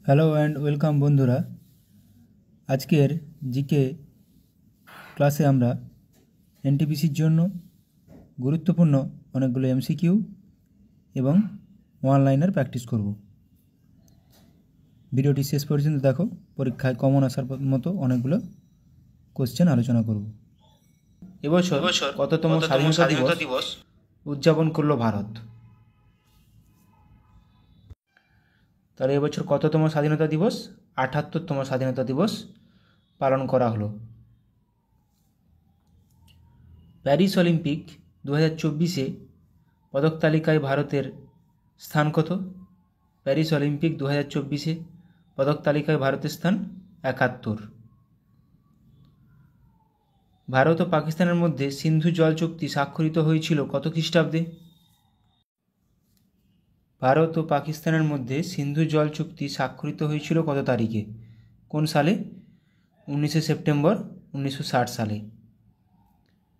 Hello and welcome বন্ধুরা। আজকের GK ক্লাসে আমরা এনটিপিসির জন্য গুরুত্বপূর্ণ অনেকগুলো এমসিকিউ এবং ওয়ান লাইনার প্র্যাকটিস করব। ভিডিওটি শেষ পর্যন্ত দেখো, পরীক্ষায় কমন আসার মতো অনেকগুলো কোশ্চেন আলোচনা করব। এবছর কততম স্বাধীনতা দিবস উদযাপন করলো ভারত? তাহলে এবছর কততম স্বাধীনতা দিবস? ৭৮তম স্বাধীনতা দিবস পালন করা হলো। প্যারিস অলিম্পিক 2024-এ পদক তালিকায় ভারতের স্থান কত? প্যারিস অলিম্পিক 2024-এ পদক তালিকায় ভারতের স্থান ৭১। ভারত ও পাকিস্তানের মধ্যে সিন্ধু জল চুক্তি স্বাক্ষরিত হয়েছিল কত খ্রিস্টাব্দে? ভারত ও পাকিস্তানের মধ্যে সিন্ধু জল চুক্তি স্বাক্ষরিত হয়েছিল কত তারিখে? কোন সালে? 19শে সেপ্টেম্বর 1960 সালে।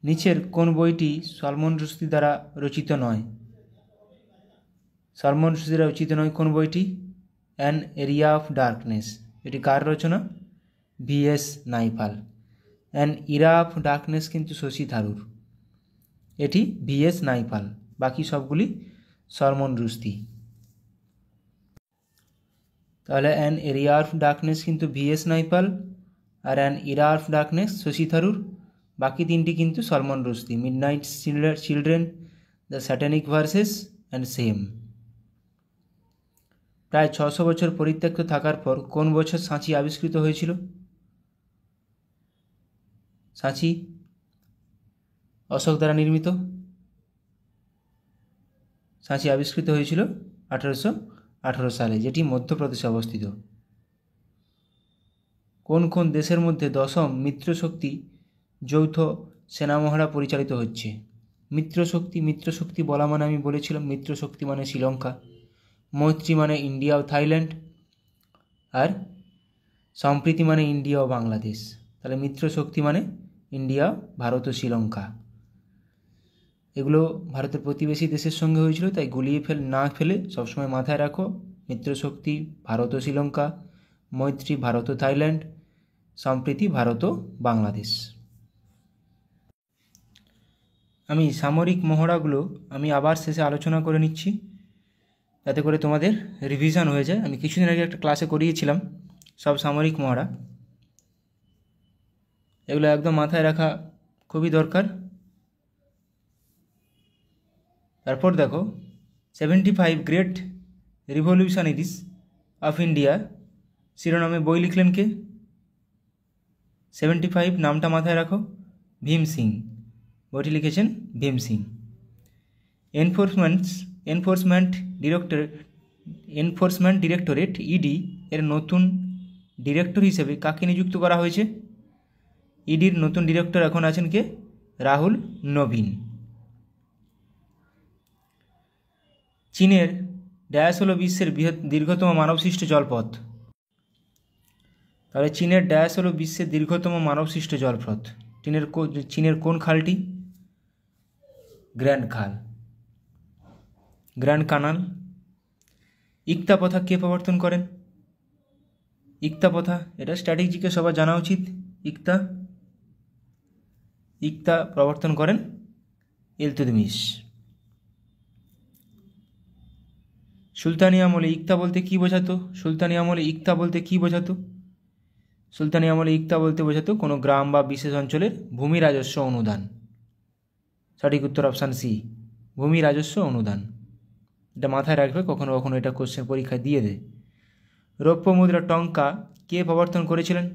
নিচের কোন বইটি সলমন রুশদি দ্বারা রচিত নয়? সলমন রুশদি দ্বারা রচিত নয় কোন বইটি? An area of darkness. এটি কার রচনা? V S Naipaul. An era of darkness কিন্তু শশী থারুর, এটি ভিএস নাইপাল। বাকি সবগুলি সলমন রুশদি। তাহলে অ্যান এরিয়া অফ ডার্কনেস কিন্তু ভিএস নাইপাল, আর an era of darkness Shashi Tharoor. বাকি তিনটি কিন্তু Salman Rushdie. Midnight children, the satanic verses and shame. প্রায় 600 বছর পরিত্যক্ত থাকার পর কোন বছর সাঁচি আবিষ্কৃত হয়েছিল? সাঁচি অশোক দ্বারা নির্মিত। সাঁচি আবিষ্কৃত হয়েছিল 1818 সালে, যেটি মধ্যপ্রদেশে অবস্থিত। কোন কোন দেশের মধ্যে 10ম মিত্রশক্তি যৌথ সেনামহড়া পরিচালিত হচ্ছে? মিত্রশক্তি বলা মানে আমি বলেছিলাম, মিত্রশক্তি মানে শ্রীলঙ্কা, মৈত্রী মানে ইন্ডিয়া ও থাইল্যান্ড, আর সম্প্রীতি মানে ইন্ডিয়া ও বাংলাদেশ। তাহলে মিত্রশক্তি মানে ইন্ডিয়া, ভারত ও শ্রীলঙ্কা। এগুলো ভারতের প্রতিবেশী দেশের সঙ্গে হয়েছিল, তাই গুলিয়ে না ফেলে সবসময় মাথায় রাখো। মিত্রশক্তি ভারত ও শ্রীলঙ্কা, মৈত্রী ভারত ও থাইল্যান্ড, সম্প্রীতি ভারত ও বাংলাদেশ। আমি সামরিক মহড়াগুলো আবার শেষে আলোচনা করে নিচ্ছি, যাতে করে তোমাদের রিভিশন হয়ে যায়। আমি কিছুদিন আগে একটা ক্লাসে করিয়েছিলাম সব সামরিক মহড়া, এগুলো একদম মাথায় রাখা খুবই দরকার। তারপর দেখো 75 গ্রেট রিভলিউশনারিজ অফ ইন্ডিয়া শিরোনামে বই লিখলেন কে? 75 নামটা মাথায় রাখো, ভীম সিং। বইটি লিখেছেন Bhim Singh. Enforcement directorate ED এর নতুন ডিরেক্টর হিসেবে কাকে নিযুক্ত করা হয়েছে? ইডির নতুন ডিরেক্টর এখন আছেন কে? রাহুল নবীন। চীনের ড্যাশ হলো বিশ্বের দীর্ঘতম মানবসৃষ্ট জলপথ? তাহলে চীনের ড্যাশ হলো বিশ্বের দীর্ঘতম মানবসৃষ্ট জলপথ। চীনের কোন খালটি? Grand Canal. ইকতা প্রথা কে প্রবর্তন করেন? ইকতা প্রথা, এটা স্ট্র্যাটেজিকে সবার জানা উচিত। ইকতা প্রবর্তন করেন ইলতুৎমিশ। সুলতানি আমলে ইকতা বলতে কি বোঝাতো? সুলতানি আমলে ইকতা বলতে বোঝাতো কোনো গ্রাম বা বিশেষ অঞ্চলের ভূমি রাজস্ব অনুদান। সঠিক উত্তর অপশান সি, ভূমি রাজস্ব অনুদান। এটা মাথায় রাখবে, কখনো কখনো এটা কোশ্চেন পরীক্ষায় দিয়ে দেয়। রৌপ্য মুদ্রা টঙ্কা কে প্রবর্তন করেছিলেন?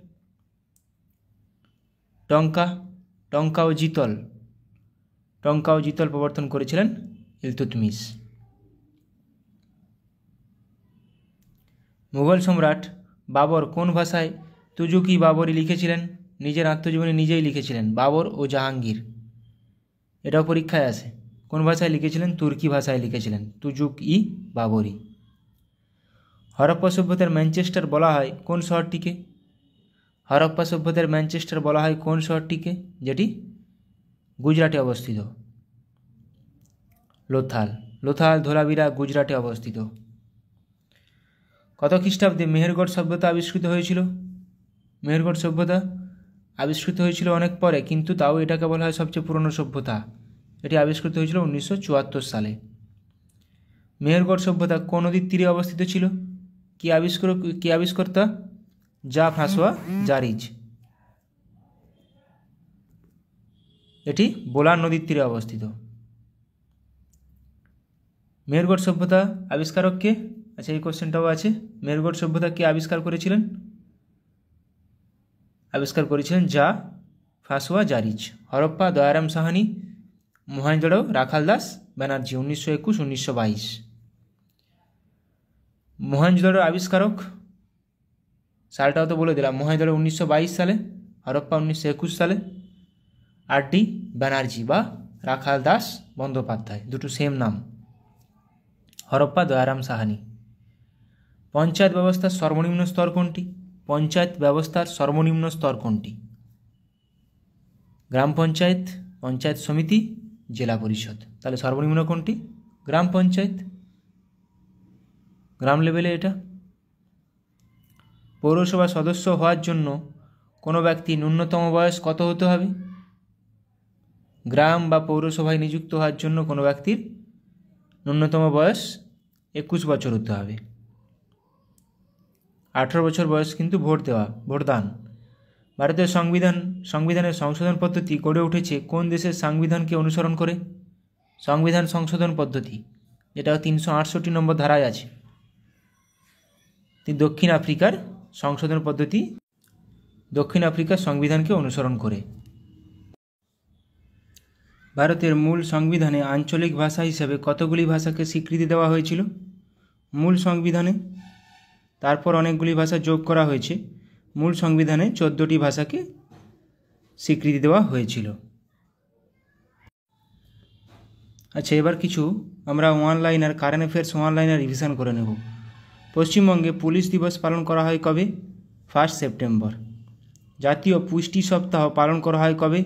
টঙ্কা ও জিতল প্রবর্তন করেছিলেন ইলতুৎমিশ। মুঘল সম্রাট বাবর কোন ভাষায় তুজুক-ই-বাবরি লিখেছিলেন? নিজের আত্মজীবনী নিজেই লিখেছিলেন, বাবর ও জাহাঙ্গীর। এটাও পরীক্ষায় আসে। কোন ভাষায় লিখেছিলেন? তুর্কি ভাষায় লিখেছিলেন, তুজুক-ই-বাবরি। হরপ্পা সভ্যতার ম্যানচেস্টার বলা হয় কোন শহরটিকে? যেটি গুজরাটে অবস্থিত। লোথাল, ধোলাভিরা গুজরাটে অবস্থিত। কত খ্রিস্টাব্দে মেহেরগড় সভ্যতা আবিষ্কৃত হয়েছিল? মেহেরগড় সভ্যতা আবিষ্কৃত হয়েছিল অনেক পরে, কিন্তু তাও এটাকে বলা হয় সবচেয়ে পুরনো সভ্যতা। এটি আবিষ্কৃত হয়েছিল 1974 সালে। মেহেরগড় সভ্যতা কোন নদীর তীরে অবস্থিত ছিল? কি আবিষ্কর্তা? যা ফ্রাঁসোয়া জারিজ। এটি বোলান নদীর তীরে অবস্থিত। মেহেরগড় সভ্যতা আবিষ্কারক কে? আচ্ছা, এই কোশ্চেনটাও আছে। মেহেরগড় সভ্যতা কে আবিষ্কার করেছিলেন? আবিষ্কার করেছিলেন যা ফ্রাঁসোয়া জারিজ। হরপ্পা দয়ারাম সাহানি, মহেঞ্জোদড়ো রাখাল দাস ব্যানার্জি, 1921-1922। মহেঞ্জোদড়োর আবিষ্কারক সালটাও তো বলে দিলাম। মহেঞ্জোদড়ো 1922 সালে, হরপ্পা 1921 সালে। RD ব্যানার্জি বা রাখাল দাস বন্দ্যোপাধ্যায়, দুটো সেম নাম। হরপ্পা দয়ারাম সাহানি। পঞ্চায়েত ব্যবস্থার সর্বনিম্ন স্তর কোনটি? পঞ্চায়েত ব্যবস্থার সর্বনিম্ন স্তর কোনটি? গ্রাম পঞ্চায়েত, পঞ্চায়েত সমিতি, জেলা পরিষদ। তাহলে সর্বনিম্ন কোনটি? গ্রাম পঞ্চায়েত, গ্রাম লেভেলে এটা। পৌরসভা সদস্য হওয়ার জন্য কোনো ব্যক্তি ন্যূনতম বয়স কত হতে হবে? গ্রাম বা পৌরসভায় নিযুক্ত হওয়ার জন্য কোনো ব্যক্তির ন্যূনতম বয়স 21 বছর হতে হবে। 18 বছর বয়স কিন্তু ভোটদান। ভারতের সংবিধানের সংশোধন পদ্ধতি গড়ে উঠেছে কোন দেশের সংবিধানকে অনুসরণ করে? সংবিধান সংশোধন পদ্ধতি, যেটা 368 নম্বর ধারায় আছে। দক্ষিণ আফ্রিকার সংশোধন পদ্ধতি দক্ষিণ আফ্রিকার সংবিধানকে অনুসরণ করে। ভারতের মূল সংবিধানে আঞ্চলিক ভাষা হিসেবে কতগুলি ভাষাকে স্বীকৃতি দেওয়া হয়েছিল? মূল সংবিধানে, তারপর অনেকগুলি ভাষা যোগ করা হয়েছে। মূল সংবিধানে 14টি ভাষাকে স্বীকৃতি দেওয়া হয়েছিল। আচ্ছা, এবার কিছু আমরা one-liner current affairs one-liner revision করে নেব। পশ্চিমবঙ্গে পুলিশ দিবস পালন করা হয় কবে? 1 সেপ্টেম্বর। জাতীয় পুষ্টি সপ্তাহ পালন করা হয় কবে?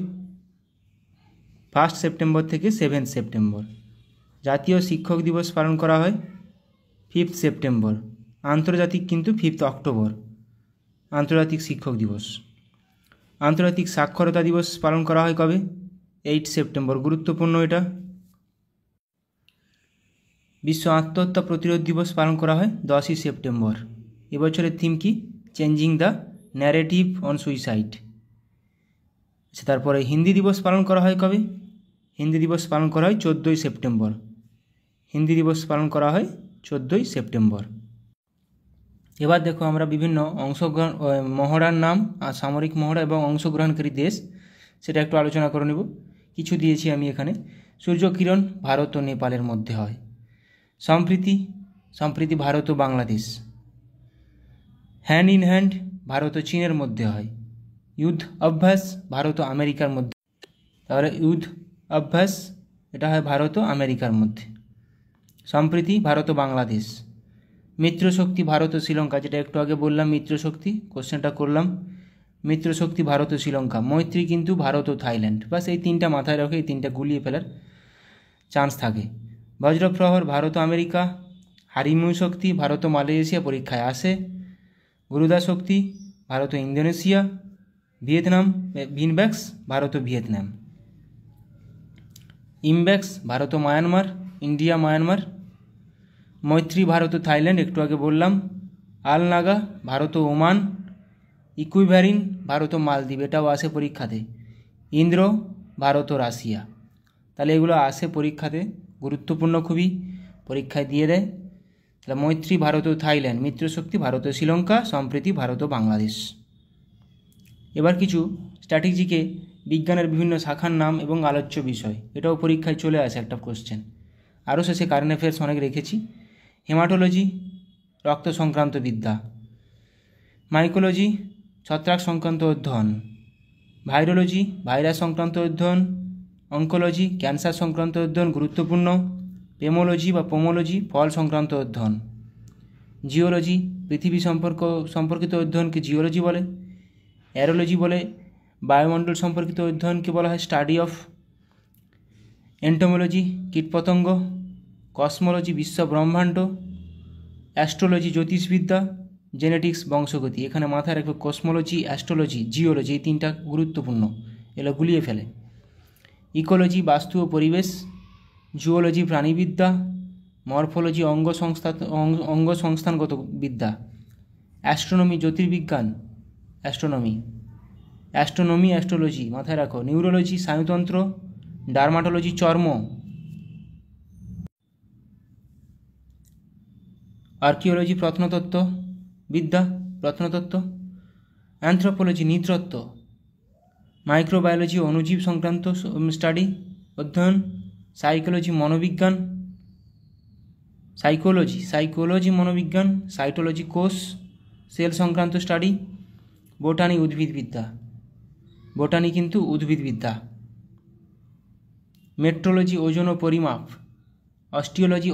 1 সেপ্টেম্বর থেকে 7 সেপ্টেম্বর। জাতীয় শিক্ষক দিবস পালন করা হয় 5 সেপ্টেম্বর। আন্তর্জাতিক কিন্তু 5 অক্টোবর আন্তর্জাতিক শিক্ষক দিবস। আন্তর্জাতিক সাক্ষরতা দিবস পালন করা হয় কবে? 8 সেপ্টেম্বর। গুরুত্বপূর্ণ এটা। বিশ্ব আত্মহত্যা প্রতিরোধ দিবস পালন করা হয় 10ই সেপ্টেম্বর। এবছরের থিম কি? Changing the narrative on suicide. আচ্ছা, তারপরে হিন্দি দিবস পালন করা হয় কবে? হিন্দি দিবস পালন করা হয় 14ই সেপ্টেম্বর। হিন্দি দিবস পালন করা হয় 14ই সেপ্টেম্বর। এবার দেখো আমরা বিভিন্ন মহড়ার নাম আর সামরিক মহড়া এবং অংশগ্রহণকারী দেশ সেটা একটু আলোচনা করে নেব। কিছু দিয়েছি আমি এখানে। সূর্যকিরণ ভারত ও নেপালের মধ্যে হয়। সম্প্রীতি ভারত ও Bangladesh. Hand in hand Bharat ও চীনের মধ্যে হয়। যুদ্ধ অভ্যাস ভারত ও আমেরিকার মধ্যে। তাহলে যুদ্ধ অভ্যাস এটা হয় ভারত ও আমেরিকার মধ্যে। সম্প্রীতি ভারত ও বাংলাদেশ। মিত্রশক্তি ভারত ও শ্রীলঙ্কা, যেটা একটু আগে বললাম মিত্রশক্তি, কোশ্চেনটা করলাম। মিত্রশক্তি ভারত ও শ্রীলঙ্কা। মৈত্রী কিন্তু ভারত ও থাইল্যান্ড। বাস এই তিনটা মাথায় রেখে এই তিনটা গুলিয়ে ফেলার চান্স থাকে। বজ্রপ্রহর ভারত ও আমেরিকা। হারিমু শক্তি ভারত ও মালয়েশিয়া পরীক্ষায় আসে। গুরুদা শক্তি ভারত ও ইন্দোনেশিয়া। ভিয়েতনাম ভিনব্যাক্স ভারত ও ভিয়েতনাম। ইমব্যাক্স ভারত ও মায়ানমার, ইন্ডিয়া মায়ানমার। মৈত্রী ভারত ও থাইল্যান্ড, একটু আগে বললাম। আল নাগা ভারত ও ওমান। ইকুইভ্যারিন ভারত ও মালদ্বীপ, এটাও আসে পরীক্ষাতে। ইন্দ্র ভারত ও রাশিয়া। তাহলে এগুলো আসে পরীক্ষাতে, গুরুত্বপূর্ণ খুবই, পরীক্ষায় দিয়ে দেয়। তাহলে মৈত্রী ভারত ও থাইল্যান্ড, মিত্রশক্তি ভারত ও শ্রীলঙ্কা, সম্প্রীতি ভারত ও বাংলাদেশ। এবার কিছু স্ট্র্যাটেজিকে বিজ্ঞানের বিভিন্ন শাখার নাম এবং আলোচ্য বিষয়, এটাও পরীক্ষায় চলে আসে একটা কোশ্চেন। আরও শেষে কারেন্ট অ্যাফেয়ার্স অনেক রেখেছি। হেমাটোলজি রক্ত সংক্রান্ত বিদ্যা। মাইকোলজি ছত্রাক সংক্রান্ত অধ্যয়ন। ভাইরোলজি ভাইরাস সংক্রান্ত অধ্যয়ন। অঙ্কোলজি ক্যান্সার সংক্রান্ত অধ্যয়ন, গুরুত্বপূর্ণ। পেমোলজি বা পোমোলজি ফল সংক্রান্ত অধ্যয়ন। জিওলজি পৃথিবী সম্পর্কিত অধ্যয়নকে জিওলজি বলে। অ্যারোলজি বলে বায়ুমণ্ডল সম্পর্কিত অধ্যয়নকে বলা হয় স্টাডি অফ। এন্টোমোলজি কীটপতঙ্গ। কসমোলজি বিশ্ব ব্রহ্মাণ্ড। অ্যাস্ট্রোলজি জ্যোতিষবিদ্যা, জেনেটিক্স বংশগতি। এখানে মাথায় রাখবে কসমোলজি, অ্যাস্ট্রোলজি, জিওলজি, এই তিনটা গুরুত্বপূর্ণ, এগুলো গুলিয়ে ফেলে। ইকোলজি বাস্তু ও পরিবেশ, জুওলজি প্রাণীবিদ্যা, মরফোলজি অঙ্গ সংস্থানগত বিদ্যা, অ্যাস্ট্রোনমি জ্যোতির্বিজ্ঞান, অ্যাস্ট্রোনমি অ্যাস্ট্রোলজি মাথায় রাখো, নিউরোলজি স্নায়ুতন্ত্র, ডার্মাটোলজি চর্ম, আর্কিওলজি প্রত্নতত্ত্ব বিদ্যা, প্রত্নতত্ত্ব, অ্যানথ্রোপোলজি নৃতত্ত্ব, মাইক্রোবায়োলজি অণুজীব সংক্রান্ত স্টাডি অধ্যয়ন, সাইকোলজি মনোবিজ্ঞান, সাইকোলজি মনোবিজ্ঞান, সাইটোলজি কোষ সেল সংক্রান্ত স্টাডি, বোটানি উদ্ভিদবিদ্যা, বোটানি কিন্তু উদ্ভিদবিদ্যা, মেট্রোলজি ওজন ও পরিমাপ, অস্টিওলজি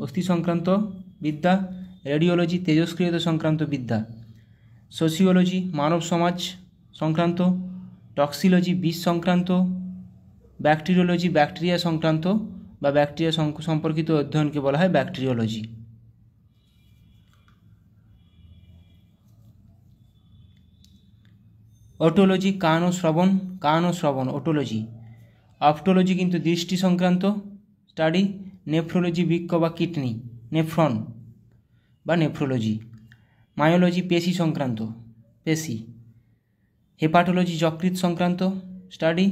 অস্থি সংক্রান্ত বিদ্যা, রেডিওলজি তেজস্ক্রিয়তা সংক্রান্ত বিদ্যা, সোসিওলজি মানব সমাজ সংক্রান্ত, টক্সিলজি বিষ সংক্রান্ত, ব্যাকটেরিওলজি ব্যাকটেরিয়া সংক্রান্ত বা ব্যাকটেরিয়া সম্পর্কিত অধ্যয়নকে বলা হয় ব্যাকটেরিওলজি। অটোলজি কান ও শ্রবণ অটোলজি। অপটোলজি কিন্তু দৃষ্টি সংক্রান্ত স্টাডি, নেফ্রোলজি বৃক্ক বা কিডনি, নেফ্রন বা নেফ্রোলজি, মায়োলজি পেশি সংক্রান্ত পেশি, হেপাটোলজি যকৃৎ সংক্রান্ত স্টাডি,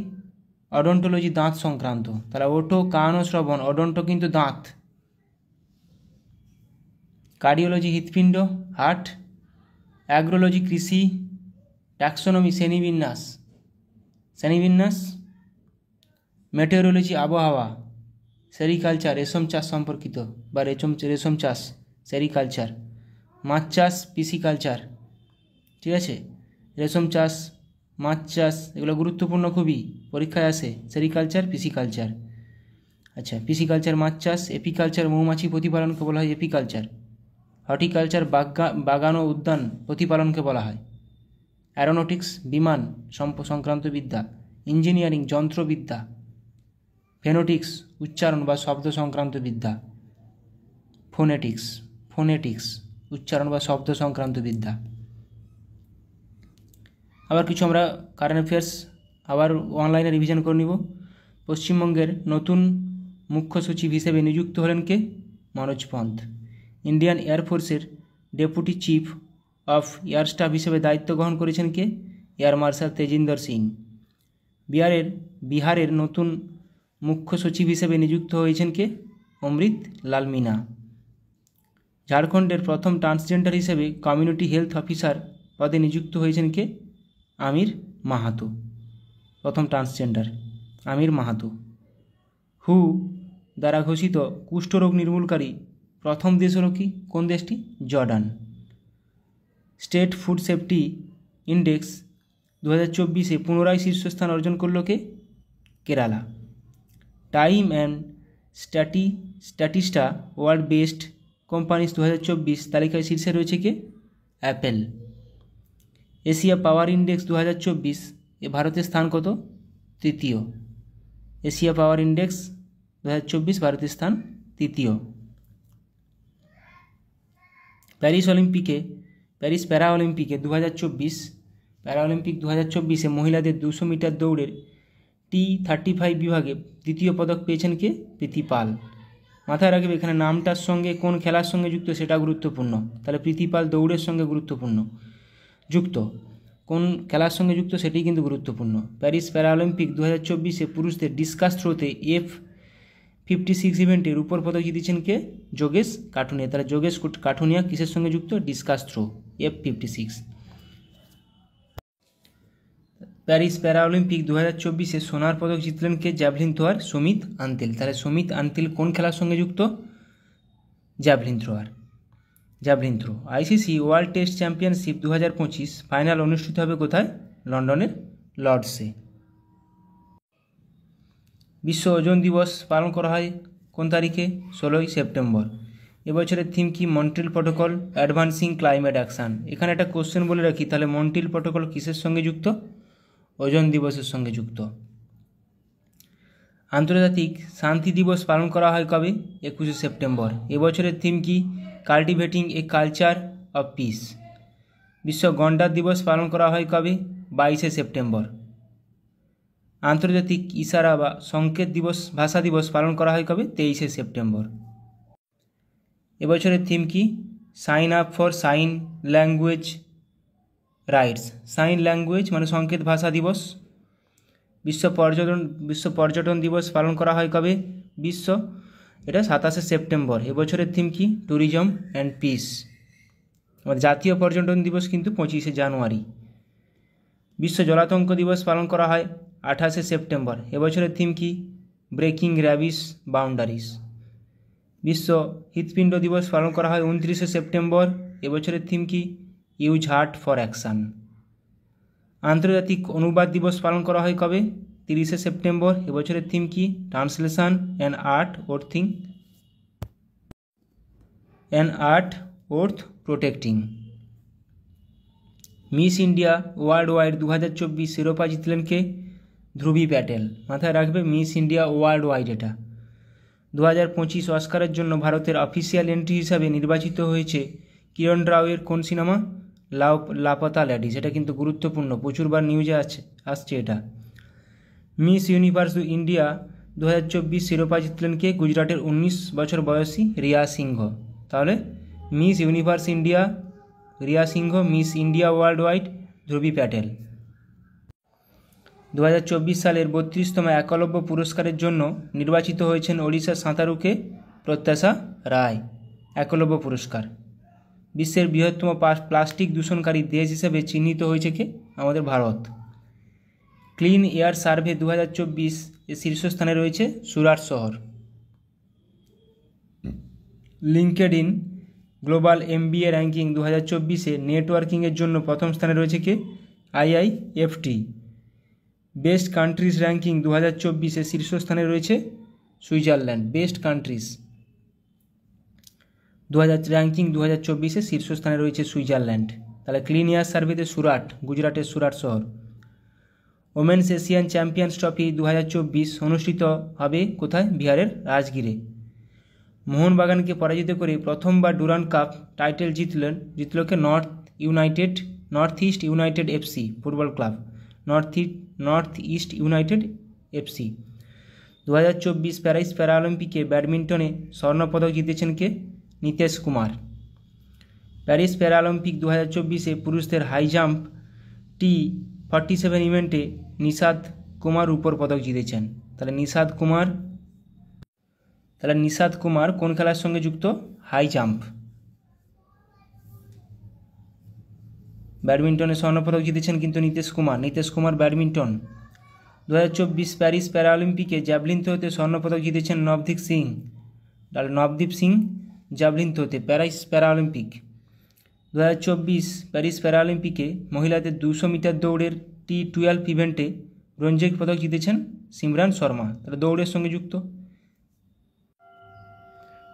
অডন্টোলজি দাঁত সংক্রান্ত। তাহলে ওটো কান ও শ্রবণ, অডন্টো কিন্তু দাঁত, কার্ডিওলজি হৃৎপিণ্ড হার্ট, অ্যাগ্রোলজি কৃষি, ট্যাক্সোনমি শ্রেণীবিন্যাস, মেটেওরোলজি আবহাওয়া, সেরিকালচার রেশম চাষ সম্পর্কিত বা রেশম চাষ সেরিকালচার, মাছ চাষ পিসিকালচার, ঠিক আছে, রেশম চাষ মাছ চাষ এগুলো গুরুত্বপূর্ণ খুবই, পরীক্ষায় আসে, সেরিকালচার পিসিকালচার। আচ্ছা, পিসিকালচার মাছ চাষ, এপিকালচার মৌমাছি প্রতিপালনকে বলা হয় এপিকালচার, হর্টিকালচার বাগান ও উদ্যান প্রতিপালনকে বলা হয়, অ্যারোনটিক্স বিমান সংক্রান্ত বিদ্যা, ইঞ্জিনিয়ারিং যন্ত্রবিদ্যা, ফেনোটিক্স উচ্চারণ বা শব্দ সংক্রান্ত বিদ্যা, ফোনেটিক্স উচ্চারণ বা শব্দ সংক্রান্ত বিদ্যা। আবার কিছু আমরা কারেন্ট অ্যাফেয়ার্স আবার অনলাইনে রিভিশন করে নিব। পশ্চিমবঙ্গের নতুন মুখ্য সচিব হিসেবে নিযুক্ত হলেন কে? মনোজ পন্থ। ইন্ডিয়ান এয়ারফোর্সের deputy chief of air staff হিসেবে দায়িত্ব গ্রহণ করেছেন কে? Air marshal Tejinder Singh. বিহারের নতুন মুখ্য সচিব হিসেবে নিযুক্ত হয়েছেন কে? অমৃত লাল মিনা। ঝাড়খণ্ডের প্রথম ট্রান্সজেন্ডার হিসেবে কমিউনিটি হেলথ অফিসার পদে নিযুক্ত হয়েছেন কে? আমির মাহাতো। প্রথম ট্রান্সজেন্ডার আমির মাহাতো। হু দ্বারা ঘোষিত কুষ্ঠরোগ নির্মূলকারী প্রথম দেশ হল কি? কোন দেশটি? Jordan. State food safety index 2024 পুনরায় শীর্ষস্থান অর্জন করল কে? Kerala. Time and Statista world best companies 2024 তালিকায় শীর্ষে রয়েছে কে? অ্যাপেল। এশিয়া পাওয়ার ইন্ডেক্স 2024 এ ভারতের স্থান কত? তৃতীয়। এশিয়া পাওয়ার ইন্ডেক্স 2024 ভারতের স্থান তৃতীয়। প্যারিস প্যারা অলিম্পিকে 2024 মহিলাদের 200 মিটার দৌড়ের T35 বিভাগে দ্বিতীয় পদক পেয়েছেন কে? প্রীতি পাল। মাথায় রাখবে এখানে নামটার সঙ্গে কোন খেলার সঙ্গে যুক্ত সেটা গুরুত্বপূর্ণ। তাহলে প্রীতি পাল দৌড়ের সঙ্গে গুরুত্বপূর্ণ যুক্ত, কোন খেলার সঙ্গে যুক্ত সেটাই কিন্তু গুরুত্বপূর্ণ। প্যারিস প্যারাঅলিম্পিক 2024 পুরুষদের ডিসকাস থ্রোতে F56 ইভেন্টে রূপোর পদক জিতেছেন কে? যোগেশ কাঠুনিয়া। তাহলে যোগেশ কাঠুনিয়া কিসের সঙ্গে যুক্ত? Discuss throw F56। Paris Paralympic 2024 সোনার পদক জিতলেন কে? Javelin thrower Sumit Antil. তাহলে সুমিত আন্তিল কোন খেলার সঙ্গে যুক্ত? Javelin throw. ICC world test championship 2025 final অনুষ্ঠিত হবে কোথায়? লন্ডনের লর্ডসে। বিশ্ব ওজোন দিবস পালন করা হয় কোন তারিখে? 16 সেপ্টেম্বর। এবছরের থিম কি? Montreal protocol advancing climate action. এখানে একটা কোশ্চেন বলে রাখি, তাহলে মন্ট্রিল প্রটোকল কিসের সঙ্গে যুক্ত? ওজোন দিবসের সঙ্গে যুক্ত। আন্তর্জাতিক শান্তি দিবস পালন করা হয় কবে? 21 সেপ্টেম্বর। এবছরের থিম কি? Cultivating a culture of piece. বিশ্ব গন্ডার দিবস পালন করা হয় কবে? 22শে সেপ্টেম্বর। আন্তর্জাতিক ইশারা বা সংকেত দিবস ভাষা দিবস পালন করা হয় কবে? 23শে সেপ্টেম্বর। এবছরের থিম কি? Sign up for sign language rights. Sign language মানে সংকেত ভাষা দিবস। বিশ্ব পর্যটন দিবস পালন করা হয় কবে? এটা 27শে সেপ্টেম্বর। এবছরের থিম কি? Tourism and piece. জাতীয় পর্যটন দিবস কিন্তু 25শে জানুয়ারি। বিশ্ব জলাতঙ্ক দিবস পালন করা হয় 28শে সেপ্টেম্বর। এবছরের থিম কি? Breaking rabies boundaries. বিশ্ব হৃৎপিণ্ড দিবস পালন করা হয় 29শে সেপ্টেম্বর। এবছরের থিম কি? Use heart for action. আন্তর্জাতিক অনুবাদ দিবস পালন করা হয় কবে? 30শে সেপ্টেম্বর। এবছরের থিম কি? Translation and art worth protecting. Miss India world wide 2024 শিরোপা জিতলেন কে? ধ্রুবী প্যাটেল। মাথায় রাখবে, মিস ইন্ডিয়া ওয়ার্ল্ড ওয়াইড এটা। 2025 অস্কারের জন্য ভারতের অফিসিয়াল এন্ট্রি হিসাবে নির্বাচিত হয়েছে কিরণ রাওয়ের কোন সিনেমা? লাপতা লেডিজ। এটা কিন্তু গুরুত্বপূর্ণ, প্রচুরবার নিউজে আসছে এটা। মিস ইউনিভার্স ইন্ডিয়া 2024 শিরোপা জিতলেন কে? গুজরাটের 19 বছর বয়সী রিয়া সিংহ। তাহলে Miss Universe India Riya Singh, Miss India world wide Dhruvi Patel. 2024 সালের 32তম একলব্য পুরস্কারের জন্য নির্বাচিত হয়েছেন ওড়িশার সাঁতারুকে প্রত্যাশা রায়। একলব্য পুরস্কার। বিশ্বের বৃহত্তম প্লাস্টিক দূষণকারী দেশ হিসেবে চিহ্নিত হয়েছে কে? আমাদের ভারত। ক্লিন এয়ার সার্ভে 2024 এর শীর্ষস্থানে রয়েছে সুরাট শহর। লিঙ্কেডইন গ্লোবাল MBA র্যাঙ্কিং 2024-এ নেটওয়ার্কিংয়ের জন্য প্রথম স্থানে রয়েছে কে? IIFT। বেস্ট কান্ট্রিজ র্যাঙ্কিং 2024-এ শীর্ষস্থানে রয়েছে সুইজারল্যান্ড। বেস্ট কান্ট্রিজ র্যাঙ্কিং 2024-এ শীর্ষস্থানে রয়েছে সুইজারল্যান্ড। তাহলে ক্লিন এয়ার সার্ভেতে সুরাট, গুজরাটের সুরাট শহর। ওমেন্স এশিয়ান চ্যাম্পিয়ন্স ট্রফি 2024 অনুষ্ঠিত হবে কোথায়? বিহারের রাজগীরে। মোহনবাগানকে পরাজিত করে প্রথমবার ডুরান্ড কাপ টাইটেল জিতল কে? North East United FC football club. North East United FC। 2024 Paris প্যারাঅলিম্পিকে ব্যাডমিন্টনে স্বর্ণপদক জিতেছেন কে? নীতেশ কুমার। প্যারিস প্যারাঅলিম্পিক 2024-এ পুরুষদের হাই জাম্প T47 ইভেন্টে নিশাদ কুমার রূপোর পদক জিতেছেন। তাহলে নিশাদ কুমার কোন খেলার সঙ্গে যুক্ত? High jump. ব্যাডমিন্টনে স্বর্ণপদক জিতেছেন কিন্তু নীতেশ কুমার ব্যাডমিন্টন। 2024 প্যারিস প্যারাঅলিম্পিকে জ্যাভলিন থ্রোতে স্বর্ণপদক জিতেছেন নবদীপ সিং। তাহলে নবদীপ সিং জ্যাভলিন থ্রোতে প্যারিস প্যারাঅলিম্পিক। 2024 প্যারিস প্যারাঅলিম্পিকে মহিলাদের 200 মিটার দৌড়ের T12 ইভেন্টে ব্রোঞ্জের পদক জিতেছেন সিমরান শর্মা। তাহলে দৌড়ের সঙ্গে যুক্ত।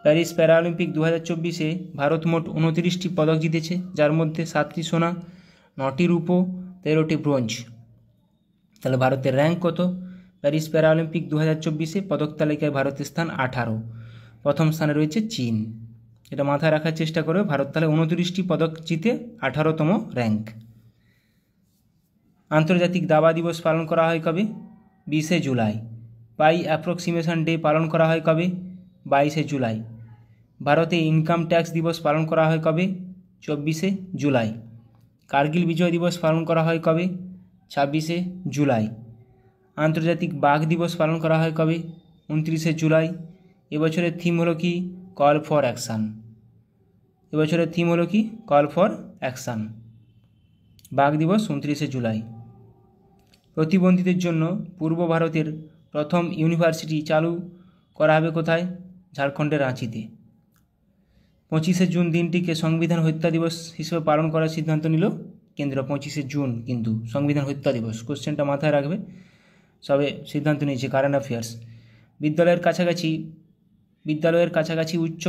প্যারিস প্যারাঅলিম্পিক 2024-এ ভারত মোট 29টি পদক জিতেছে, যার মধ্যে 7টি সোনা, 9টি রূপো, 13টি ব্রোঞ্জ। তাহলে ভারতের র্যাঙ্ক কত? প্যারিস প্যারাঅলিম্পিক 2024-এ পদক তালিকায় ভারতের স্থান 18। প্রথম স্থানে রয়েছে চীন। এটা মাথায় রাখার চেষ্টা করবে। ভারত তাহলে 29টি পদক জিতে 18তম র্যাঙ্ক। আন্তর্জাতিক দাবা দিবস পালন করা হয় কবে? 20শে জুলাই। পাই অ্যাপ্রক্সিমেশন ডে পালন করা হয় কবে? 22শে জুলাই। ভারতে ইনকাম ট্যাক্স দিবস পালন করা হয় কবে? 24শে জুলাই। কার্গিল বিজয় দিবস পালন করা হয় কবে? 26শে জুলাই। আন্তর্জাতিক বাঘ দিবস পালন করা হয় কবে? 29শে জুলাই। এবছরের থিম হলো কি? Call for action. বাঘ দিবস 29শে জুলাই। প্রতিবন্ধীদের জন্য পূর্ব ভারতের প্রথম ইউনিভার্সিটি চালু করা হবে কোথায়? ঝাড়খণ্ডের রাঁচিতে। 25শে জুন দিনটিকে সংবিধান হত্যা দিবস হিসেবে পালন করার সিদ্ধান্ত নিল কেন্দ্র। 25শে জুন কিন্তু সংবিধান হত্যা দিবস। কোশ্চেনটা মাথায় রাখবে। সবে সিদ্ধান্ত নিয়েছে কারেন্ট অ্যাফেয়ার্স। বিদ্যালয়ের কাছাকাছি উচ্চ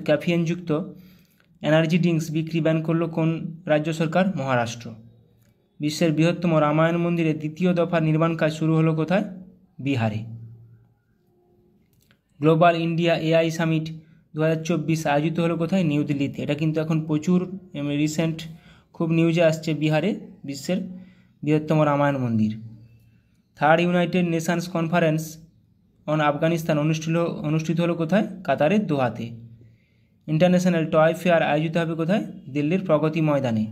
ক্যাফিনযুক্ত এনার্জি ড্রিঙ্কস বিক্রি ব্যান করল কোন রাজ্য সরকার? মহারাষ্ট্র। বিশ্বের বৃহত্তম রামায়ণ মন্দিরের দ্বিতীয় দফার নির্মাণ কাজ শুরু হলো কোথায়? বিহারে। গ্লোবাল ইন্ডিয়া AI সামিট 2024 আয়োজিত হলো কোথায়? নিউ দিল্লিতে। এটা কিন্তু এখন প্রচুর রিসেন্ট খুব নিউজে আসছে, বিহারে বিশ্বের বৃহত্তম রামায়ণ মন্দির। Third United Nations conference on Afghanistan অনুষ্ঠিত হলো কোথায়? কাতারের দোহাতে। ইন্টারন্যাশনাল টয় ফেয়ার আয়োজিত হবে কোথায়? দিল্লির প্রগতি ময়দানে।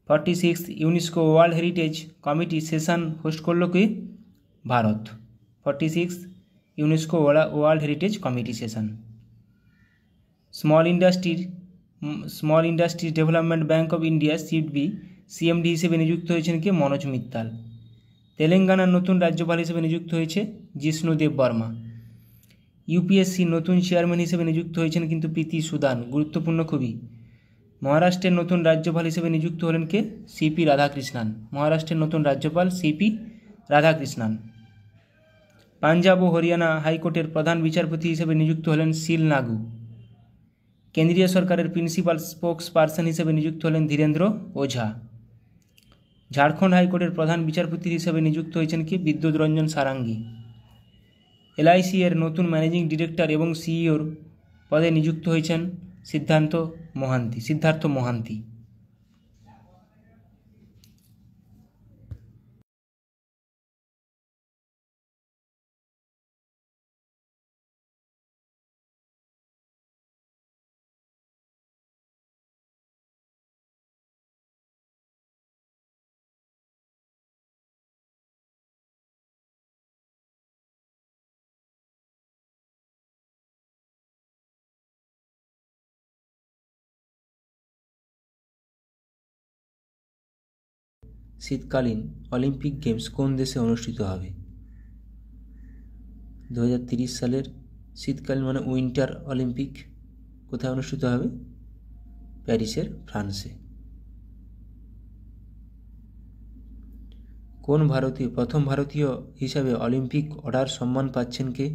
46 UNESCO world heritage committee session host করলো কি? Bharat. 46 UNESCO world heritage committee session. Small industries development bank of India CMD হিসেবে নিযুক্ত হয়েছেন কে? মনোজ মিত্তাল। তেলেঙ্গানার নতুন রাজ্যপাল হিসেবে নিযুক্ত হয়েছে জিষ্ণুদেব বর্মা। ইউপিএসসির নতুন চেয়ারম্যান হিসেবে নিযুক্ত হয়েছেন কিন্তু প্রীতি সুদান, গুরুত্বপূর্ণ খুবই। মহারাষ্ট্রের নতুন রাজ্যপাল হিসেবে নিযুক্ত হলেন কে? সিপি রাধাকৃষ্ণান। মহারাষ্ট্রের নতুন রাজ্যপাল সিপি রাধাকৃষ্ণান। পাঞ্জাব ও হরিয়ানা হাইকোর্টের প্রধান বিচারপতি হিসেবে নিযুক্ত হলেন শিল নাগু। কেন্দ্রীয় সরকারের প্রিন্সিপাল স্পোক্স পার্সন হিসেবে নিযুক্ত হলেন ধীরেন্দ্র ওঝা। ঝাড়খণ্ড হাইকোর্টের প্রধান বিচারপতি হিসেবে নিযুক্ত হয়েছেন কি? বিদ্যুৎ রঞ্জন সারাঙ্গী। এলআইসি এর নতুন ম্যানেজিং ডিরেক্টর এবং সিইওর পদে নিযুক্ত হয়েছেন সিদ্ধার্থ মোহান্তি। শীতকালীন অলিম্পিক গেমস কোন দেশে অনুষ্ঠিত হবে? 2030 সালের শীতকালীন মানে উইন্টার অলিম্পিক কোথায় অনুষ্ঠিত হবে? প্যারিসের ফ্রান্সে। প্রথম ভারতীয় হিসাবে অলিম্পিক অর্ডার সম্মান পাচ্ছেন কে?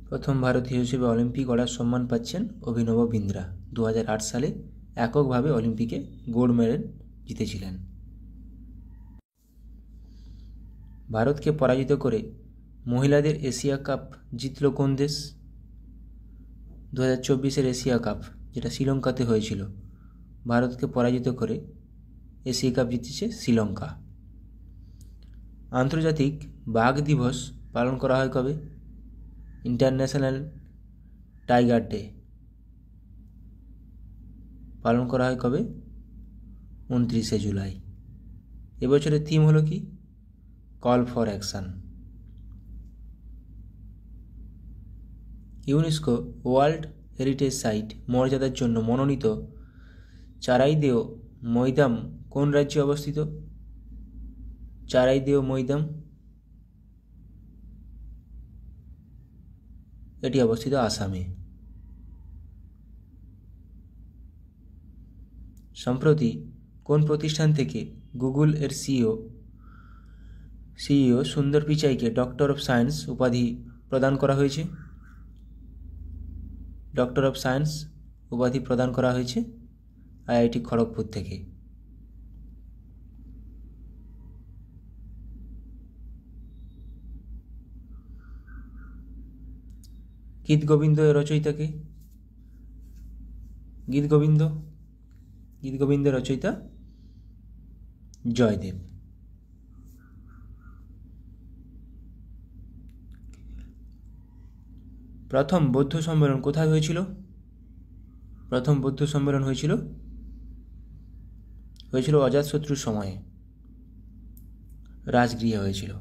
প্রথম ভারতীয় হিসেবে অলিম্পিক অর্ডার সম্মান পাচ্ছেন অভিনব বিন্দ্রা। 2008 সালে এককভাবে অলিম্পিকে গোল্ড মেডেল জিতেছিলেন। ভারতকে পরাজিত করে মহিলাদের এশিয়া কাপ জিতল কোন দেশ? 2024 এশিয়া কাপ যেটা শ্রীলঙ্কাতে হয়েছিল, ভারতকে পরাজিত করে এশিয়া কাপ জিতেছে শ্রীলঙ্কা। আন্তর্জাতিক বাঘ দিবস পালন করা হয় কবে? ইন্টারন্যাশনাল টাইগার ডে পালন করা হয় কবে? 29শে জুলাই। এবছরের থিম হলো কি? Call for action. UNESCO world heritage site মর্যাদার জন্য মনোনীত চারাইদেও মৈদাম কোন রাজ্যে অবস্থিত? চারাইদেও মৈদাম এটি অবস্থিত আসামে। সম্প্রতি কোন প্রতিষ্ঠান থেকে গুগল এর সিইও সুন্দর পিচাইকে ডক্টর অফ সায়েন্স উপাধি প্রদান করা হয়েছে? ডক্টর অফ সায়েন্স উপাধি প্রদান করা হয়েছে আইআইটি খড়গপুর থেকে। গীতগোবিন্দ এর রচয়িতাকে? গীতগোবিন্দের রচয়িতা জয়দেব। প্রথম বৌদ্ধ সম্মেলন কোথায় হয়েছিল? প্রথম বৌদ্ধ সম্মেলন হয়েছিল অজাতশত্রুর সময়ে, রাজগৃহে হয়েছিল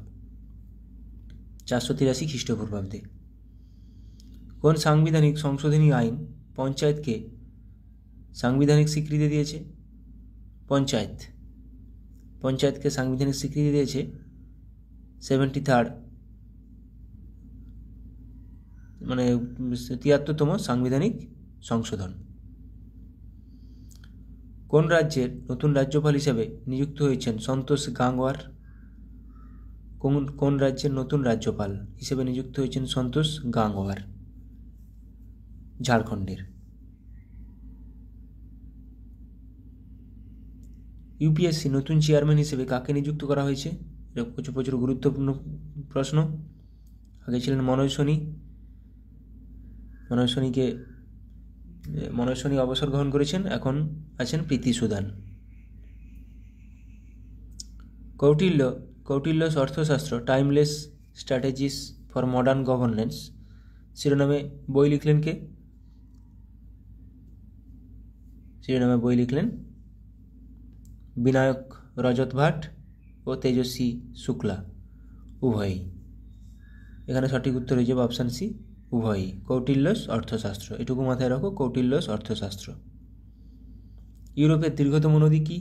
483 খ্রিস্টপূর্বাব্দে। কোন সাংবিধানিক সংশোধনী আইন পঞ্চায়েতকে সাংবিধানিক স্বীকৃতি দিয়েছে? পঞ্চায়েতকে সাংবিধানিক স্বীকৃতি দিয়েছে 73rd মানে 73তম সাংবিধানিক সংশোধন। কোন রাজ্যের নতুন রাজ্যপাল হিসেবে নিযুক্ত হয়েছেন সন্তোষ গাঙ্গওয়ার? কোন রাজ্যের নতুন রাজ্যপাল হিসেবে নিযুক্ত হয়েছেন সন্তোষ গাঙ্গওয়ার? ঝাড়খণ্ডের। ইউপিএসসি নতুন চেয়ারম্যান হিসেবে কাকে নিযুক্ত করা হয়েছে? এটা প্রচুর গুরুত্বপূর্ণ প্রশ্ন। আগে ছিলেন মনোজ সোনি। মনোজ সোনি অবসর গ্রহণ করেছেন, এখন আছেন Preeti Sudan. Kautilya's Arthashastra, timeless strategies for modern governance শিরোনামে বই লিখলেন কে? শিরোনামে বই লিখলেন বিনায়ক রজত ভাট ও তেজস্বী শুক্লা, উভয়ই। এখানে সঠিক উত্তর হয়ে যাবে অপশান সি, উভয়ই। কৌটিল্যস অর্থশাস্ত্র, এটুকু মাথায় রাখো, কৌটিল্যস অর্থশাস্ত্র। ইউরোপের দীর্ঘতম নদী কি?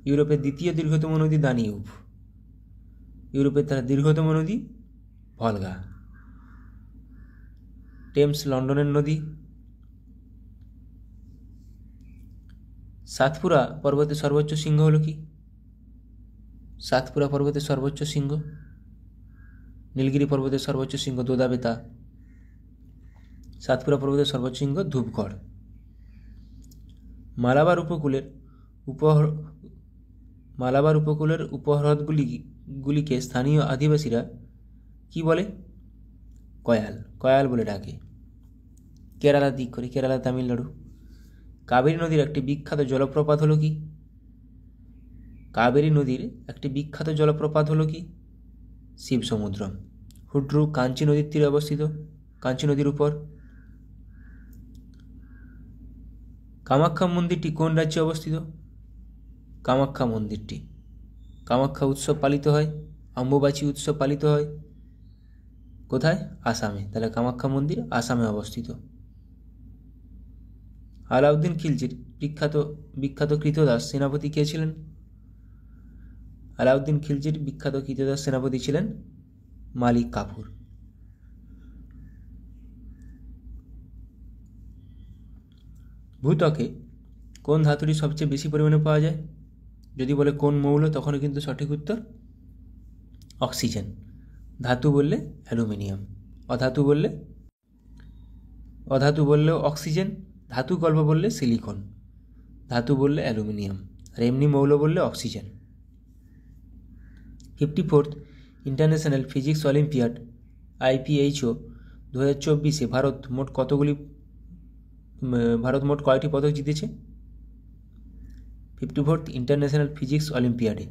ইউরোপের দ্বিতীয় দীর্ঘতম নদী দানিউব। ইউরোপের তার দীর্ঘতম নদী ভলগা। টেমস লন্ডনের নদী। সাতপুরা পর্বতের সর্বোচ্চ শৃঙ্গ হলো কি? সাতপুরা পর্বতের সর্বোচ্চ শৃঙ্গ। নীলগিরি পর্বতের সর্বোচ্চ শৃঙ্গ দোদাবেতা। সাতপুরা পর্বতের সর্বোচ্চ শৃঙ্গ ধূপগড়। মালাবার উপকূলের উপহ্রদগুলিকে স্থানীয় আদিবাসীরা কি বলে? কয়াল বলে ডাকে। কেরালার দিক করে, কেরালা তামিলনাড়ু। কাবেরী নদীর একটি বিখ্যাত জলপ্রপাত হলো কি? কাবেরী নদীর একটি বিখ্যাত জলপ্রপাত হলো কি? শিব সমুদ্রম। হুড্রু কাঞ্চি নদীর তীরে অবস্থিত, কাঞ্চি নদীর উপর। কামাখ্যা মন্দিরটি কোন রাজ্যে অবস্থিত? কামাখ্যা উৎসব পালিত হয়, অম্বুবাচী উৎসব পালিত হয় কোথায়? আসামে। তাহলে কামাখ্যা মন্দির আসামে অবস্থিত। আলাউদ্দিন খিলজির বিখ্যাত কৃতদাস সেনাপতি কে ছিলেন? আলাউদ্দিন খিলজির বিখ্যাত কৃতদাস সেনাপতি ছিলেন মালিক কাফুর। ভূত্বকে কোন ধাতুটি সবচেয়ে বেশি পরিমাণে পাওয়া যায়? যদি বলে কোন মৌল, তখনও কিন্তু সঠিক উত্তর অক্সিজেন। ধাতু বললে অ্যালুমিনিয়াম, অধাতু বললেও অক্সিজেন, ধাতু গল্প বললে সিলিকন, ধাতু বললে অ্যালুমিনিয়াম, আর এমনি মৌল বললে oxygen. 54th international physics olympiad IPHO 2024-এ ভারত মোট কয়টি পদক জিতেছে? 54th ইন্টারন্যাশনাল ফিজিক্স অলিম্পিয়াডে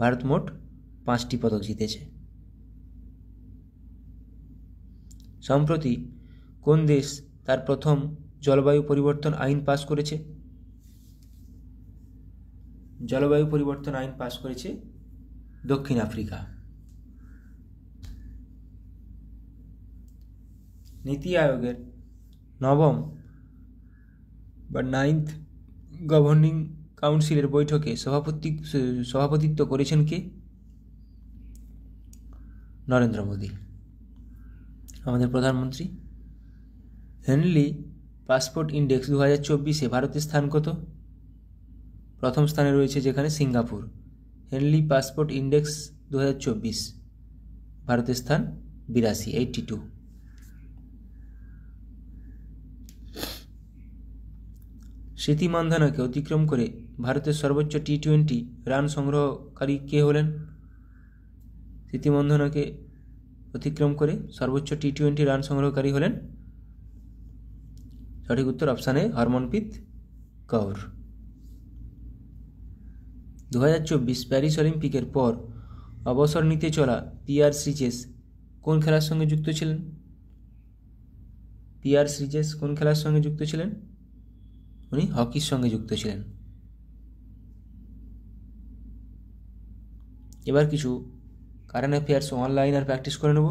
ভারত মোট 5টি পদক জিতেছে। সম্প্রতি কোন দেশ তার প্রথম জলবায়ু পরিবর্তন আইন পাস করেছে? জলবায়ু পরিবর্তন আইন পাস করেছে দক্ষিণ আফ্রিকা। নীতি আয়োগের 9ম বা 9th গভর্নিং কাউন্সিলের বৈঠকে সভাপতিত্ব করেছেন কে? নরেন্দ্র মোদী, আমাদের প্রধানমন্ত্রী। হেনলি পাসপোর্ট ইন্ডেক্স 2024-এ ভারতের স্থান কত? প্রথম স্থানে রয়েছে যেখানে সিঙ্গাপুর। হেনলি পাসপোর্ট ইন্ডেক্স 2024, ভারতের স্থান 82। স্মৃতি মান্ধানাকে অতিক্রম করে ভারতের সর্বোচ্চ T20 রান সংগ্রহকারী কে হলেন? স্মৃতি মান্ধানাকে অতিক্রম করে সর্বোচ্চ T20 রান সংগ্রহকারী হলেন, সঠিক উত্তর অপশানে হরমনপ্রীত কৌর। 2024 প্যারিস অলিম্পিকের পর অবসর নিতে চলা পিয়ার শ্রীজেশ কোন খেলার সঙ্গে যুক্ত ছিলেন? পিয়ার শ্রীজেশ কোন খেলার সঙ্গে যুক্ত ছিলেন? উনি হকির সঙ্গে যুক্ত ছিলেন। এবার কিছু কারেন্ট অ্যাফেয়ার্স অনলাইন আর প্র্যাকটিস করে নেব।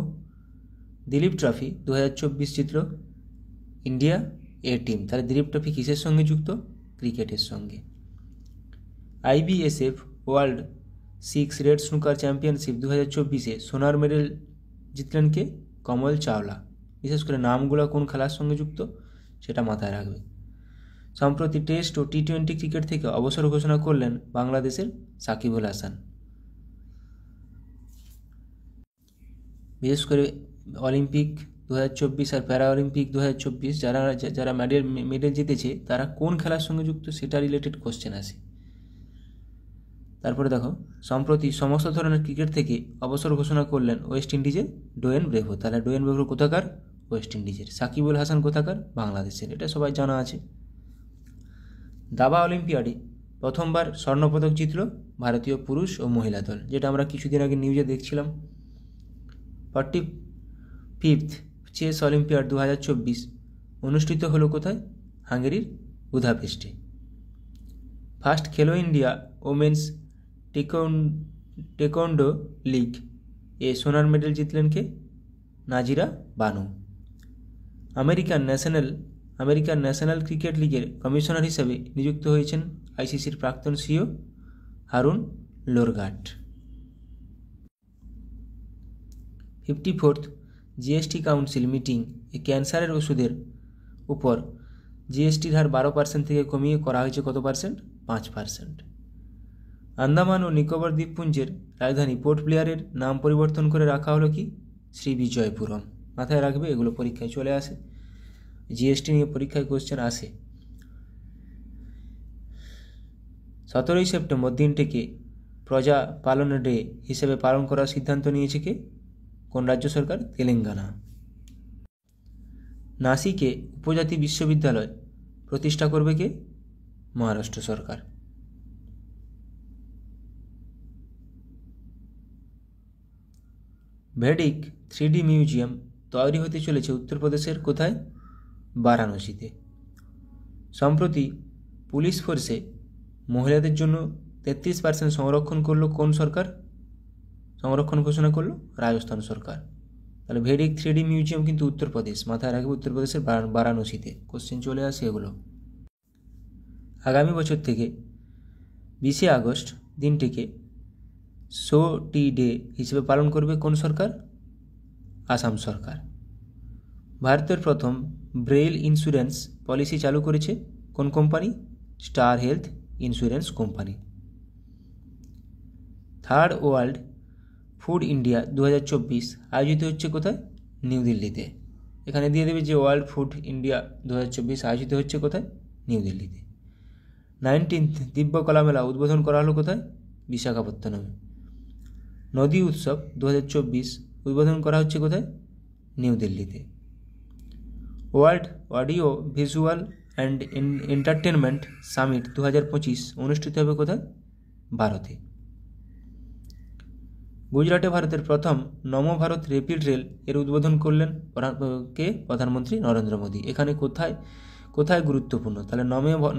দিলীপ ট্রফি 2024 জিতল ইন্ডিয়া এ টিম। তাহলে দিলীপ ট্রফি কিসের সঙ্গে যুক্ত? ক্রিকেটের সঙ্গে। IBSF world 6 red snooker championship 2024-এ সোনার মেডেল জিতলেন কে? কমল চাওলা। বিশেষ করে নামগুলো কোন খেলার সঙ্গে যুক্ত সেটা মাথায় রাখবে। সম্প্রতি টেস্ট ও T20 ক্রিকেট থেকে অবসর ঘোষণা করলেন বাংলাদেশের সাকিবুল হাসান। বিশেষ করে অলিম্পিক 2024 আর প্যারা অলিম্পিক 2024 যারা মেডেল জিতেছে তারা কোন খেলার সঙ্গে যুক্ত সেটা রিলেটেড কোশ্চেন আসে। তারপরে দেখো, সম্প্রতি সমস্ত ধরনের ক্রিকেট থেকে অবসর ঘোষণা করলেন ওয়েস্ট ইন্ডিজের ডোয়েন ব্রেভো। তাহলে ডোয়েন ব্রেভো কোথাকার? ওয়েস্ট ইন্ডিজের। সাকিবুল হাসান কোথাকার? বাংলাদেশের। এটা সবাই জানা আছে। দাবা অলিম্পিয়াডে প্রথমবার স্বর্ণপদক জিতল ভারতীয় পুরুষ ও মহিলা দল, যেটা আমরা কিছুদিন আগে নিউজে দেখছিলাম। 45th চেস অলিম্পিয়াড 2024 অনুষ্ঠিত হলো কোথায়? হাঙ্গেরির বুদাপেস্টে। First Khelo India women's taekwondo league এ সোনার মেডেল জিতলেন কে? Nazira Banu. American national cricket লিগের কমিশনার হিসেবে নিযুক্ত হয়েছেন আইসিসির প্রাক্তন CEO Haroon Lorgat. 54th GST council meeting এ ক্যান্সারের ওষুধের উপর জিএসটির হার 12% থেকে কমিয়ে করা হয়েছে কত পার্সেন্ট? 5%। আন্দামান ও নিকোবর দ্বীপপুঞ্জের রাজধানী পোর্ট ব্লেয়ারের নাম পরিবর্তন করে রাখা হলো কি? শ্রী বিজয়পুরম। মাথায় রাখবে, এগুলো পরীক্ষায় চলে আসে, জিএসটি নিয়ে পরীক্ষায় কোশ্চেন আসে। 17ই সেপ্টেম্বর দিনটিকে প্রজা পালন ডে হিসেবে পালন করার সিদ্ধান্ত নিয়েছে কে? কোন রাজ্য সরকার? তেলেঙ্গানা। নাসিকে উপজাতি বিশ্ববিদ্যালয় প্রতিষ্ঠা করবে কে? মহারাষ্ট্র সরকার। ভেডিক 3D মিউজিয়াম তৈরি হতে চলেছে উত্তরপ্রদেশের কোথায়? বারাণসীতে। সম্প্রতি পুলিশ ফোর্সে মহিলাদের জন্য 33% সংরক্ষণ করলো কোন সরকার? সংরক্ষণ ঘোষণা করলো রাজস্থান সরকার। তাহলে ভেডিক 3D মিউজিয়াম কিন্তু উত্তরপ্রদেশ। মাথায় রাখবে, উত্তরপ্রদেশের বারাণসীতে। কোশ্চেন চলে আসে এগুলো। আগামী বছর থেকে 20শে আগস্ট দিনটিকে শো টি ডে হিসেবে পালন করবে কোন সরকার? আসাম সরকার। ভারতের প্রথম ব্রেইল ইন্স্যুরেন্স পলিসি চালু করেছে কোন company? Star health insurance company. Third world food India 2024 আয়োজিত হচ্ছে কোথায়? নিউ দিল্লিতে। এখানে দিয়ে দেবে যে ওয়ার্ল্ড ফুড ইন্ডিয়া 2024 আয়োজিত হচ্ছে কোথায়? নিউ দিল্লিতে। 19th দিব্য কলা মেলা উদ্বোধন করা হলো কোথায়? বিশাখাপত্তনমে। নদী উৎসব 2024 উদ্বোধন করা হচ্ছে কোথায়? নিউ দিল্লিতে। World audio visual and entertainment summit 2025 অনুষ্ঠিত হবে কোথায়? ভারতে। গুজরাটে ভারতের প্রথম নমো ভারত র্যাপিড রেল এর উদ্বোধন করলেন প্রধানমন্ত্রী নরেন্দ্র মোদী। এখানে কোথায় গুরুত্বপূর্ণ? তাহলে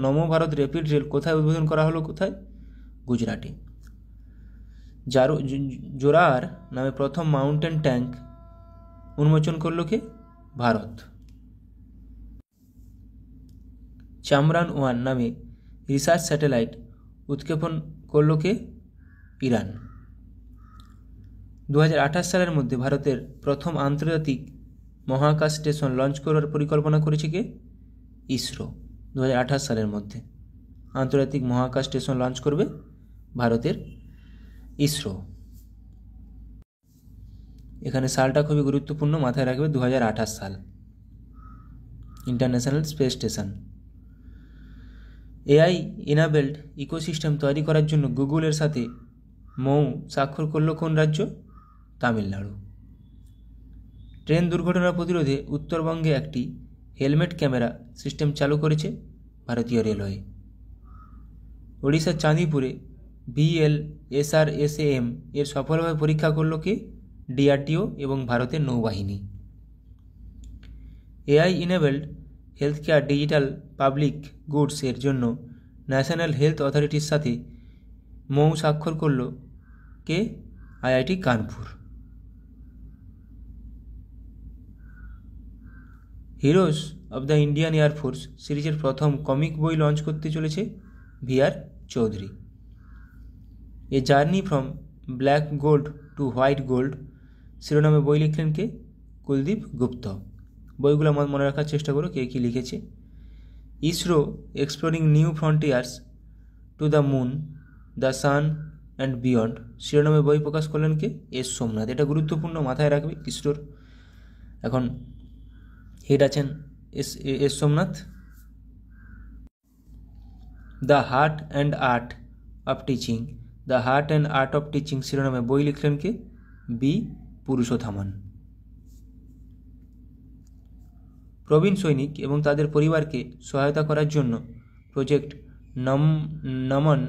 নমো ভারত র্যাপিড রেল কোথায় উদ্বোধন করা হলো? কোথায়? গুজরাটে। জোরার নামে প্রথম মাউন্টেন ট্যাঙ্ক উন্মোচন করল কে? ভারত। চামরান 1 নামে রিসার্চ স্যাটেলাইট উৎক্ষেপণ করল কে? ইরান। 2028 সালের মধ্যে ভারতের প্রথম আন্তর্জাতিক মহাকাশ স্টেশন লঞ্চ করার পরিকল্পনা করেছে কে? ইসরো। 2028 সালের মধ্যে আন্তর্জাতিক মহাকাশ স্টেশন লঞ্চ করবে ভারতের ইসরো। এখানে সালটা খুবই গুরুত্বপূর্ণ, মাথায় রাখবে 2028 সাল। International space station. AI enabled ecosystem তৈরি করার জন্য গুগলের সাথে মৌ স্বাক্ষর করল কোন রাজ্য? তামিলনাড়ু। ট্রেন দুর্ঘটনা প্রতিরোধে উত্তরবঙ্গে একটি হেলমেট ক্যামেরা সিস্টেম চালু করেছে ভারতীয় রেলওয়ে। ওড়িশার চাঁদিপুরে VLSRSAM এর সফলভাবে পরীক্ষা করল কে? ডিআরডিও এবং ভারতের নৌবাহিনী। AI enabled health care digital public goods এর জন্য ন্যাশনাল হেলথ অথরিটির সাথে মৌ স্বাক্ষর করল কে? IIT Kanpur. Heroes of the Indian air force সিরিজের প্রথম কমিক বই লঞ্চ করতে চলেছে VR Chowdhury. A journey from black gold to white gold শিরোনামে বই লিখলেন কে? কুলদীপ গুপ্ত। বইগুলো মনে রাখার চেষ্টা করো কে কী লিখেছে। ISRO exploring new frontiers to the moon, the sun and beyond শিরোনামে বই প্রকাশ করলেন কে? এস সোমনাথ। এটা গুরুত্বপূর্ণ, মাথায় রাখবে। ইসরোর এখন হেড আছেন S Somnath. The heart and art of teaching the heart and art of teaching শিরোনামে বই লিখলেন কে? বি পুরুষোত্তমন। প্রবীণ সৈনিক এবং তাদের পরিবারকে সহায়তা করার জন্য প্রজেক্ট নমন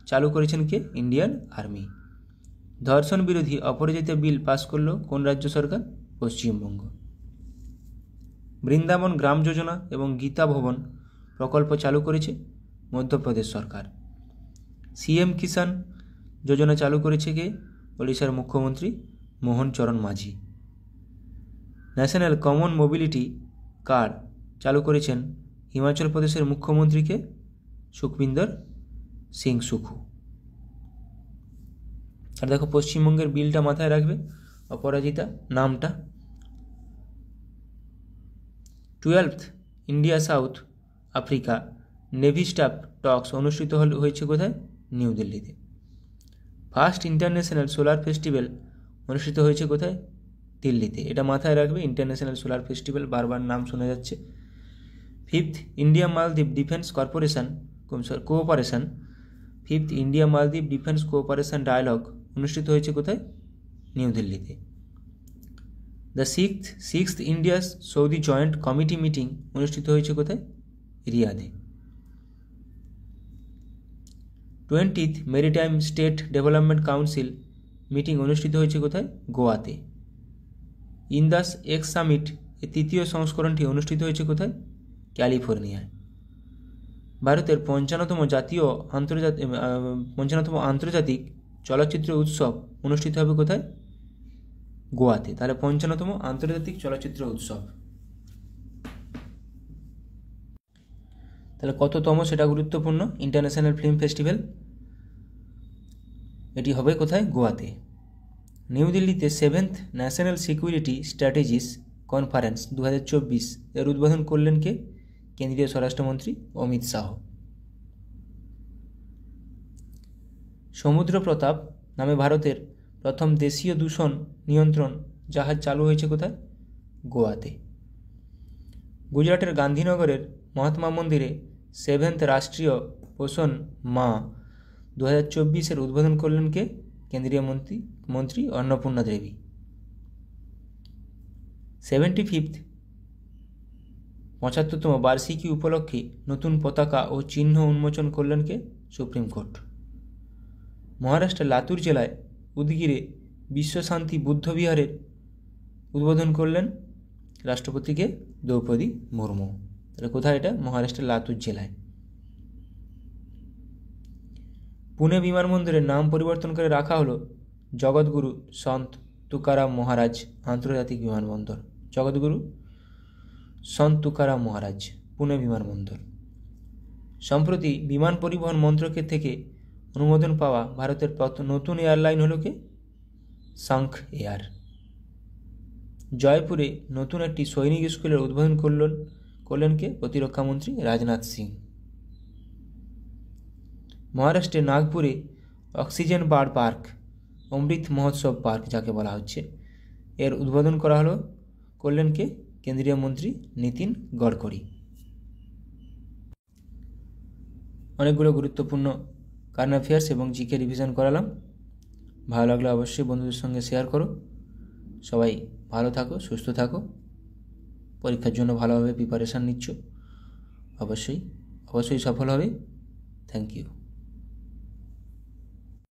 চালু করেছেন কে? Indian army. ধর্ষণ বিরোধী অপরাজিত বিল পাস করল কোন রাজ্য সরকার? পশ্চিমবঙ্গ। বৃন্দাবন গ্রাম যোজনা এবং গীতা ভবন প্রকল্প চালু করেছে মধ্যপ্রদেশ সরকার। সিএম কিষাণ যোজনা চালু করেছে কে? ওড়িশার মুখ্যমন্ত্রী মোহন চরণ মাঝি। ন্যাশনাল কমন মোবিলিটি কার্ড চালু করেছেন হিমাচল প্রদেশের মুখ্যমন্ত্রীকে? সুখবিন্দর সিং সুখু। আর দেখো পশ্চিমবঙ্গের বিলটা মাথায় রাখবে, অপরাজিতা নামটা। 12th India South Africa navy staff talks অনুষ্ঠিত হয়েছে কোথায়? নিউ দিল্লিতে। ফার্স্ট ইন্টারন্যাশনাল সোলার ফেস্টিভ্যাল অনুষ্ঠিত হয়েছে কোথায়? দিল্লিতে। এটা মাথায় রাখবে, ইন্টারন্যাশনাল সোলার ফেস্টিভ্যাল বারবার নাম শোনা যাচ্ছে। 5th ইন্ডিয়া মালদ্বীপ ডিফেন্স কোঅপারেশন 5th ইন্ডিয়া মালদ্বীপ ডিফেন্স কোঅপারেশন ডায়ালগ অনুষ্ঠিত হয়েছে কোথায়? নিউ দিল্লিতে। The sixth India Saudi joint committee meeting অনুষ্ঠিত হয়েছে কোথায়? রিয়াদে। 20th maritime state development council meeting অনুষ্ঠিত হয়েছে কোথায়? গোয়াতে। ইন্দাস এক্স সামিট এর তৃতীয় সংস্করণটি অনুষ্ঠিত হয়েছে কোথায়? ক্যালিফোর্নিয়ায়। ভারতের 55তম আন্তর্জাতিক চলচ্চিত্র উৎসব অনুষ্ঠিত হবে কোথায়? গোয়াতে। তাহলে 55তম আন্তর্জাতিক চলচ্চিত্র উৎসব, তাহলে কততম সেটা গুরুত্বপূর্ণ। ইন্টারন্যাশনাল ফিল্ম ফেস্টিভ্যাল এটি হবে কোথায়? গোয়াতে। নিউ দিল্লিতে 7th national security strategies conference 2024 এর উদ্বোধন করলেন কে? কেন্দ্রীয় স্বরাষ্ট্রমন্ত্রী অমিত শাহ। সমুদ্র প্রতাপ নামে ভারতের প্রথম দেশীয় দূষণ নিয়ন্ত্রণ জাহাজ চালু হয়েছে কোথায়? গোয়াতে। গুজরাটের গান্ধীনগরের মহাত্মা মন্দিরে 7th রাষ্ট্রীয় পোষণ মা 2024 এর উদ্বোধন করলেন কে? কেন্দ্রীয় মন্ত্রী অন্নপূর্ণা দেবী। 75th 75তম বার্ষিকী উপলক্ষে নতুন পতাকা ও চিহ্ন উন্মোচন করলেন কে? Supreme court. মহারাষ্ট্রের লাতুর জেলায় উদগিরে বিশ্বশান্তি বুদ্ধবিহারের উদ্বোধন করলেন রাষ্ট্রপতিকে? দ্রৌপদী মুর্মু। তাহলে কোথায় এটা? মহারাষ্ট্রের লাতুর জেলায়। পুনে বিমানবন্দরের নাম পরিবর্তন করে রাখা হলো জগৎগুরু সন্ত তুকারাম মহারাজ আন্তর্জাতিক বিমানবন্দর। জগৎগুরু সন্ত তুকারাম মহারাজ, পুনে বিমানবন্দর। সম্প্রতি বিমান পরিবহন মন্ত্রকের থেকে অনুমোদন পাওয়া ভারতের নতুন এয়ারলাইন হলো কে? শঙ্খ এয়ার। জয়পুরে নতুন একটি সৈনিক স্কুলের উদ্বোধন করলেন কে? প্রতিরক্ষামন্ত্রী রাজনাথ সিং। মহারাষ্ট্রের নাগপুরে oxygen bird park, Amrit Mahotsav park যাকে বলা হচ্ছে, এর উদ্বোধন করলেন কে? কেন্দ্রীয় মন্ত্রী নীতিন গডকরি। অনেকগুলো গুরুত্বপূর্ণ কারেন্ট অ্যাফেয়ার্স এবং জিকে রিভিশন করালাম। ভালো লাগলে অবশ্যই বন্ধুদের সঙ্গে শেয়ার করো। সবাই ভালো থাকো, সুস্থ থাকো। পরীক্ষার জন্য ভালোভাবে প্রিপারেশান নিচ্ছ, অবশ্যই সফল হবে। Thank you.